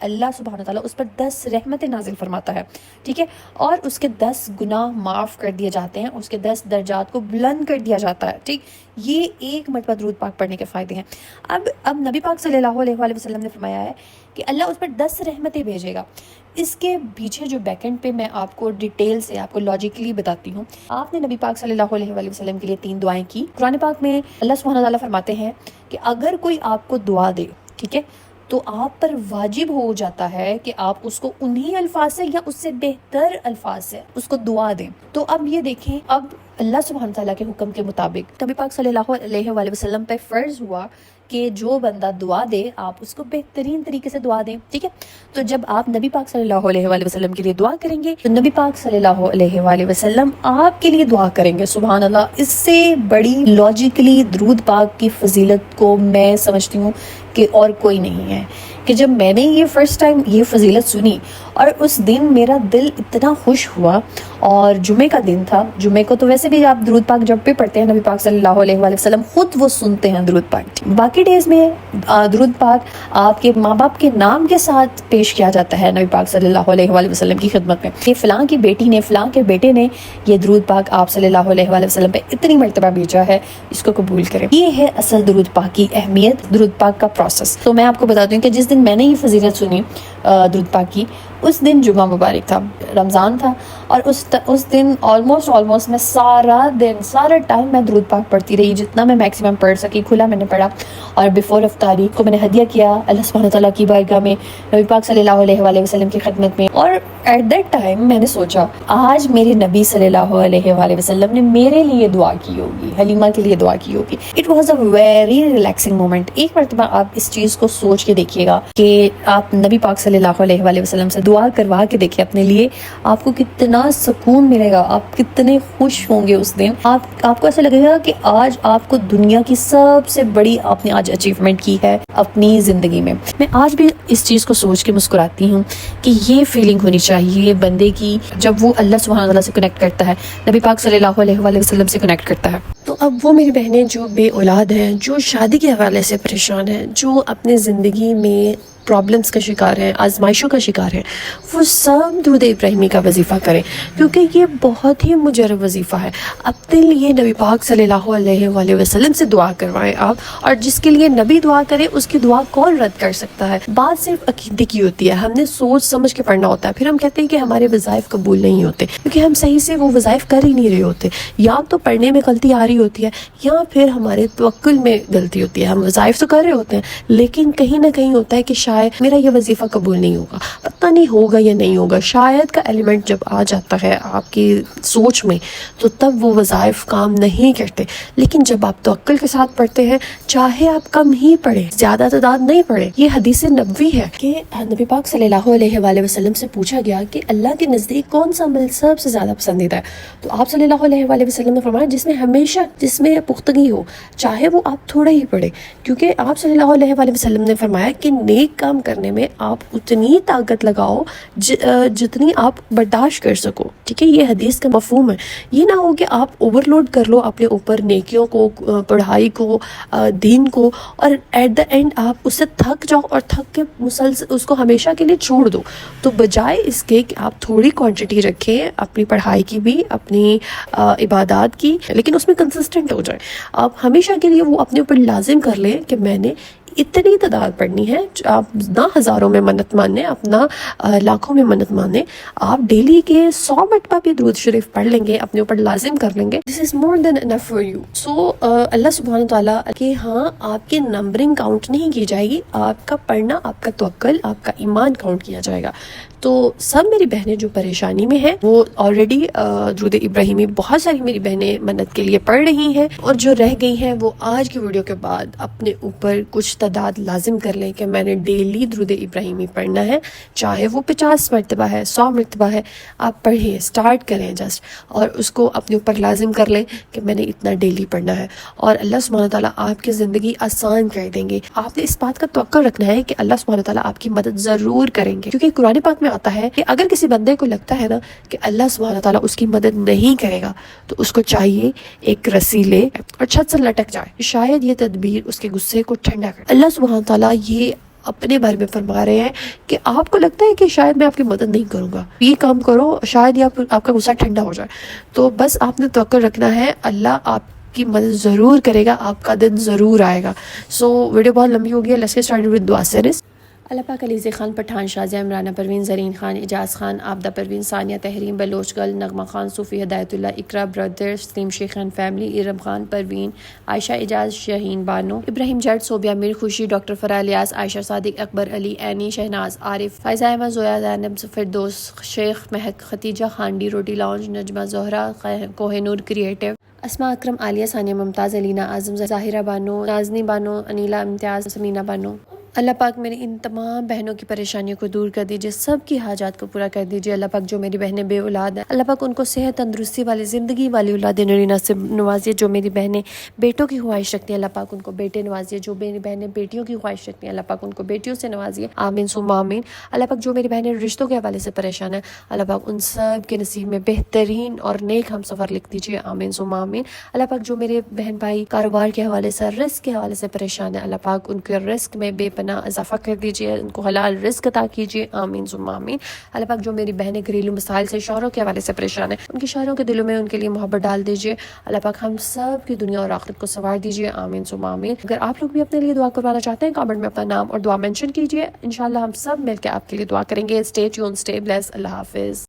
اللہ سبحانہ تعالیٰ اس پر 10 رحمتیں نازل فرماتا ہے، ٹھیک ہے، اور اس کے 10 گناہ معاف کر دیے جاتے ہیں، اس کے 10 درجات کو بلند کر دیا جاتا ہے، ٹھیک۔ یہ ایک مرتبہ درود پاک پڑھنے کے فائدے ہیں۔ اب نبی پاک صلی اللہ علیہ وآلہ وسلم نے فرمایا ہے کہ اللہ اس پر 10 رحمتیں بھیجے گا۔ اس کے پیچھے جو بیک اینڈ پہ میں آپ کو ڈیٹیل سے آپ کو لاجیکلی بتاتی ہوں۔ آپ نے نبی پاک صلی اللہ علیہ وآلہ وسلم کے لیے 3 دعائیں کی۔ قرآن پاک میں اللہ سبحانہ تعالیٰ فرماتے ہیں کہ اگر کوئی آپ کو دعا دے، ٹھیک ہے، تو آپ پر واجب ہو جاتا ہے کہ آپ اس کو انہی الفاظ سے یا اس سے بہتر الفاظ سے اس کو دعا دیں۔ تو اب یہ دیکھیں، اب اللہ سبحانہ تعالیٰ کے حکم کے مطابق نبی پاک صلی اللہ علیہ وآلہ وسلم پہ فرض ہوا کہ جو بندہ دعا دے آپ اس کو بہترین طریقے سے دعا دیں، ٹھیک ہے۔ تو جب آپ نبی پاک صلی اللہ علیہ وآلہ وسلم کے لیے دعا کریں گے تو نبی پاک صلی اللہ علیہ وآلہ وسلم آپ کے لیے دعا کریں گے۔ سبحان اللہ، اس سے بڑی لاجیکلی درود پاک کی فضیلت کو میں سمجھتی ہوں کہ اور کوئی نہیں ہے، کہ جب میں نے یہ فرسٹ ٹائم یہ فضیلت سنی اور اس دن میرا دل اتنا خوش ہوا، اور جمعے کا دن تھا۔ جمعے کو تو ویسے بھی آپ درود پاک جب بھی پڑھتے ہیں نبی پاک صلی اللہ علیہ وآلہ وسلم خود وہ سنتے ہیں درود پاک۔ باقی ڈیز میں درود پاک آپ کے ماں باپ کے نام کے ساتھ پیش کیا جاتا ہے نبی پاک صلی اللہ علیہ وآلہ وسلم کی خدمت میں، کہ فلاں کی بیٹی نے، فلاں کے بیٹے نے یہ درود پاک آپ صلی اللہ علیہ وآلہ وسلم پہ اتنی مرتبہ بھیجا ہے، اس کو قبول کریں۔ یہ ہے اصل درود پاک کی اہمیت، درود پاک کا پروسیس۔ تو میں آپ کو بتا دوں کہ جس دن میں نے یہ فضیلت سنی درود پاک کی، اس دن جمعہ مبارک تھا، رمضان تھا، اور اس دن آلموسٹ میں سارا ٹائم میں درود پاک پڑھتی رہی، جتنا میں میکسیمم پڑھ سکی کھلا میں نے پڑھا، اور بیفور افطاری کو میں نے ہدیہ کیا اللہ سبحانہ تعالیٰ کی بارگاہ میں، نبی پاک صلی اللہ علیہ وآلہ وسلم کی خدمت میں۔ اور ایٹ دیٹ ٹائم میں نے سوچا آج میرے نبی صلی اللہ علیہ وآلہ وسلم نے میرے لیے دعا کی ہوگی، حلیمہ کے لیے دعا کی ہوگی۔ It was a very relaxing moment. ایک مرتبہ آپ اس چیز کو سوچ کے دیکھیے گا کہ آپ نبی پاک صلی اللہ علیہ وآلہ وسلم سے دعا کروا کے دیکھیں اپنے لیے، آپ کو کتنا سکون ملے گا، آپ کتنے خوش ہوں گے اس دن۔ آپ کو ایسا لگے گا کہ آج آپ کو دنیا کی سب سے بڑی آپ نے آج اچیومنٹ کی ہے اپنی زندگی میں۔ میں آج بھی اس چیز کو سوچ کے مسکراتی ہوں کہ یہ فیلنگ ہونی چاہیے بندے کی جب وہ اللہ سبحانہ تعالیٰ سے کنیکٹ کرتا ہے، نبی پاک صلی اللہ علیہ وآلہ وسلم سے کنیکٹ کرتا ہے۔ تو اب وہ میری بہنیں جو بے اولاد ہیں، جو شادی کے حوالے سے پریشان ہیں، جو اپنے زندگی میں پرابلمس کا شکار ہیں، آزمائشوں کا شکار ہیں، وہ سب درود ابراہیمی کا وظیفہ کریں، کیونکہ یہ بہت ہی مجرب وظیفہ ہے۔ اپنے لیے نبی پاک صلی اللہ علیہ وآلہ وسلم سے دعا کروائیں آپ، اور جس کے لیے نبی دعا کرے اس کی دعا کون رد کر سکتا ہے؟ بات صرف عقیدے کی ہوتی ہے، ہم نے سوچ سمجھ کے پڑھنا ہوتا ہے۔ پھر ہم کہتے ہیں کہ ہمارے وظائف قبول نہیں ہوتے کیونکہ ہم صحیح سے وہ وظائف کر ہی نہیں رہے ہوتے، یا تو پڑھنے میں غلطی آ رہی ہوتی ہے یا پھر ہمارے توکل میں غلطی ہوتی ہے۔ ہم وظائف تو کر رہے ہوتے ہیں لیکن کہیں نہ کہیں ہوتا ہے کہ شاید میرا یہ وظیفہ قبول نہیں ہوگا، پتہ نہیں ہوگا یا نہیں ہوگا، شاید کا ایلیمنٹ جب آ جاتا ہے آپ کی سوچ میں تو تب وہ وظائف کام نہیں کرتے۔ لیکن جب آپ توکل کے ساتھ پڑھتے ہیں، چاہے آپ کم ہی پڑھیں، زیادہ تعداد نہیں پڑھیں، یہ حدیث نبوی ہے کہ نبی پاک صلی اللہ علیہ وآلہ وسلم سے پوچھا گیا کہ اللہ کے نزدیک کون سا عمل سب سے زیادہ پسندیدہ ہے، تو آپ صلی اللہ علیہ وآلہ وسلم نے فرمایا جس میں پختگی ہو، چاہے وہ آپ تھوڑا ہی پڑھیں، کیونکہ آپ صلی اللہ علیہ وآلہ وسلم نے فرمایا کہ نیک کام کرنے میں آپ اتنی طاقت لگاؤ جتنی آپ برداشت کر سکو، ٹھیک ہے۔ یہ حدیث کا مفہوم ہے۔ یہ نہ ہو کہ آپ اوور لوڈ کر لو اپنے اوپر نیکیوں کو، پڑھائی کو، دین کو، اور ایٹ دا اینڈ آپ اس سے تھک جاؤ اور تھک کے مسلسل اس کو ہمیشہ کے لیے چھوڑ دو۔ تو بجائے اس کے کہ آپ تھوڑی کوانٹٹی رکھیں اپنی پڑھائی کی بھی، اپنی عبادات کی، لیکن اس میں کنسسٹنٹ ہو جائیں۔ آپ ہمیشہ کے لیے وہ اپنے اوپر لازم کر لیں کہ میں نے اتنی تعداد پڑھنی ہے۔ آپ نہ ہزاروں میں منت مانیں، اپنا لاکھوں میں منت مانیں، آپ ڈیلی کے 100 مرتبہ بھی درود شریف پڑھ لیں گے، اپنے اوپر لازم کر لیں گے، دس از مور دین انف فار یو۔ سو اللہ سبحانہ تعالیٰ کہ ہاں آپ کی نمبرنگ کاؤنٹ نہیں کی جائے گی، آپ کا پڑھنا، آپ کا توکل، آپ کا ایمان کاؤنٹ کیا جائے گا۔ تو سب میری بہنیں جو پریشانی میں ہیں وہ آلریڈی درود ابراہیمی بہت ساری میری بہنیں منت کے لیے پڑھ رہی ہیں، اور جو رہ گئی ہیں وہ آج کی ویڈیو کے بعد اپنے اوپر کچھ تعداد لازم کر لیں کہ میں نے ڈیلی درود ابراہیمی پڑھنا ہے، چاہے وہ 50 مرتبہ ہے، 100 مرتبہ ہے، آپ پڑھیں، اسٹارٹ کریں جسٹ، اور اس کو اپنے اوپر لازم کر لیں کہ میں نے اتنا ڈیلی پڑھنا ہے، اور اللہ سبحانہ تعالیٰ آپ کی زندگی آسان کر دیں گے۔ آپ نے اس بات کا توقع رکھنا ہے کہ اللہ سبحانہ تعالیٰ آپ کی مدد ضرور کریں گے، کیونکہ قرآن پاک میں آتا ہے کہ اگر کسی بندے کو لگتا ہے نا کہ اللہ سبحانہ تعالیٰ اس کی مدد نہیں کرے گا تو اس کو چاہیے ایک رسی لے اور چھت سے لٹک جائے، شاید یہ تدبیر اس کے غصے کو ٹھنڈا کرے۔ اللہ سبحانہ تعالیٰ یہ اپنے بارے میں فرما رہے ہیں کہ آپ کو لگتا ہے کہ شاید میں آپ کی مدد نہیں کروں گا، یہ کام کرو، شاید یہ آپ کا غصہ ٹھنڈا ہو جائے. تو بس آپ نے توقع رکھنا ہے، اللہ آپ کی مدد ضرور کرے گا، آپ کا دن ضرور آئے گا. سو ویڈیو بہت لمبی ہو گئی ہے، لیٹس گیٹ اسٹارٹڈ ود دعا سیریز. اللہ پاک علیزی خان پٹھان، شازیہ عمرانہ پروین، زرین خان، اجاز خان، آبدہ پروین، ثانیہ تحریم، بلوچ گرل، نغمہ خان، صوفی ہدایت اللہ، اقرا بردر، سلیم شیخ خان فیملی، ارم خان، پروین، عائشہ اجاز، شہین بانو، ابراہیم جٹ، صوبیہ میر، خوشی، ڈاکٹر فرح الیاس، عائشہ صادق، اکبر علی، اینی، شہناز، عارف، فائزہ احمد، زویا زینب، فردوس، شیخ مہک، ختیجہ خانڈی، روٹی لاؤنج، نجمہ زہرا، کوہ نور کریٹو، اسماء اکرم، عالیہ ثانیہ، ممتاز، علینا اعظم، ظاہرہ بانو، نازنی بانو، انیلا امتیاز، سمینہ بانو. اللہ پاک میری ان تمام بہنوں کی پریشانیوں کو دور کر دیجیے، سب کی حاجات کو پورا کر دیجیے. اللہ پاک جو میری بہنیں بے اولاد ہیں، اللہ پاک ان کو صحت تندرستی والی زندگی والی اولاد نوری سے نوازیے. جو میری بہنیں بیٹوں کی خواہش رکھتی ہیں، اللہ پاک ان کو بیٹے نوازیے. جو میری بہنیں بیٹیوں کی خواہش رکھتی ہیں، اللہ پاک ان کو بیٹیوں سے نوازیے. آمین ثم آمین. اللہ پاک جو میری بہنیں رشتوں کے حوالے سے پریشان ہیں، اللہ پاک ان سب کے نصیب میں بہترین اور نیک ہم سفر لکھ دیجیے. آمین ثم آمین. اللہ پاک جو میرے بہن بھائی کاروبار کے حوالے سے، رزق کے حوالے سے پریشان ہیں، اللہ پاک ان کے رزق میں بے پناہ اضافہ کر دیجیے، ان کو حلال رزق عطا کیجیے. آمین ثم آمین. اللہ پاک جو میری بہنیں گھریلو مسائل سے، شوہروں کے حوالے سے پریشان ہیں، ان کے شوہروں کے دلوں میں ان کے لیے محبت ڈال دیجیے. اللہ پاک ہم سب کی دنیا اور آخرت کو سنوار دیجیے. آمین ثم آمین. اگر آپ لوگ بھی اپنے لیے دعا کروانا چاہتے ہیں، کامنٹ میں اپنا نام اور دعا مینشن کیجیے. انشاءاللہ ہم سب مل کے آپ کے لیے دعا کریں گے. Stay tuned, stay blessed. Allah حافظ.